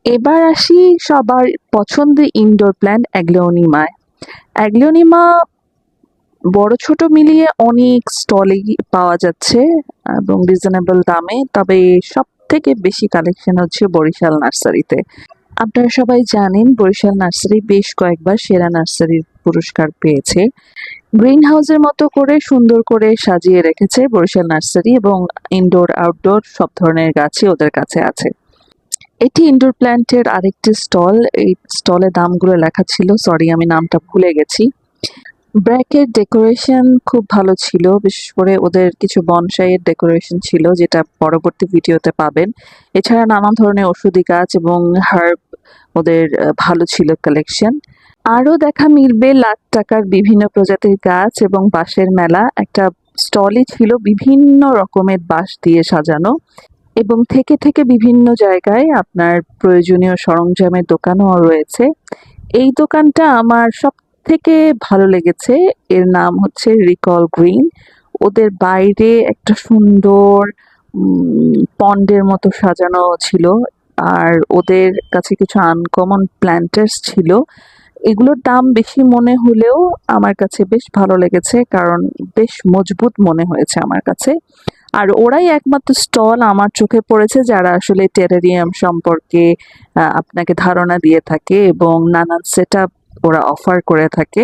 এবার আসি সবার পছন্দের ইনডোর প্ল্যান্ট অ্যাগ্লোনিমায়। অ্যাগ্লোনিমা বড় ছোট মিলিয়ে অনেক স্টলেই পাওয়া যাচ্ছে এবং রিজনেবল দামে। তবে সবথেকে বেশি কালেকশন হচ্ছে বরিশাল নার্সারিতে। আপনারা সবাই জানেন বরিশাল নার্সারি বেশ কয়েকবার সেরা নার্সারির পুরস্কার পেয়েছে। গ্রিন হাউসের মতো করে সুন্দর করে সাজিয়ে রেখেছে বরিশাল নার্সারি এবং ইনডোর আউটডোর সব ধরনের গাছই ওদের কাছে আছে। এটি ইনডোর প্ল্যান্টের আরেকটি স্টল। এই স্টলে দামগুলো লেখা ছিল, সরি আমি নামটা ভুলে গেছি। ব্র্যাকের ডেকোরেশন খুব ভালো ছিল, বিশেষ করে ওদের কিছু বনসাইয়ের ডেকোরেশন ছিল যেটা পরবর্তী ভিডিওতে পাবেন। এছাড়া নানা ধরনের ওষুধি গাছ এবং হার্ব ওদের ভালো ছিল কালেকশন। আরও দেখা মিলবে লাখ টাকার বিভিন্ন প্রজাতির গাছ এবং বাঁশের মেলা। একটা স্টলই ছিল বিভিন্ন রকমের বাঁশ দিয়ে সাজানো এবং থেকে থেকে বিভিন্ন জায়গায় আপনার প্রয়োজনীয় সরঞ্জামের দোকানও রয়েছে। এই দোকানটা আমার সবথেকে ভালো লেগেছে। এর নাম হচ্ছে রিকল গ্রিন। ওদের বাইরে একটা সুন্দর পন্ডের মতো সাজানো ছিল। আর ওদের কাছে কিছু আনকমন প্ল্যান্টার্স ছিল। এগুলোর দাম বেশি মনে হলেও আমার কাছে বেশ ভালো লেগেছে, কারণ বেশ মজবুত মনে হয়েছে আমার কাছে। আর ওরাই একমাত্র স্টল আমার চোখে পড়েছে যারা আসলে টেরারিয়াম সম্পর্কে আপনাকে ধারণা দিয়ে থাকে এবং নানান সেটআপ ওরা অফার করে থাকে।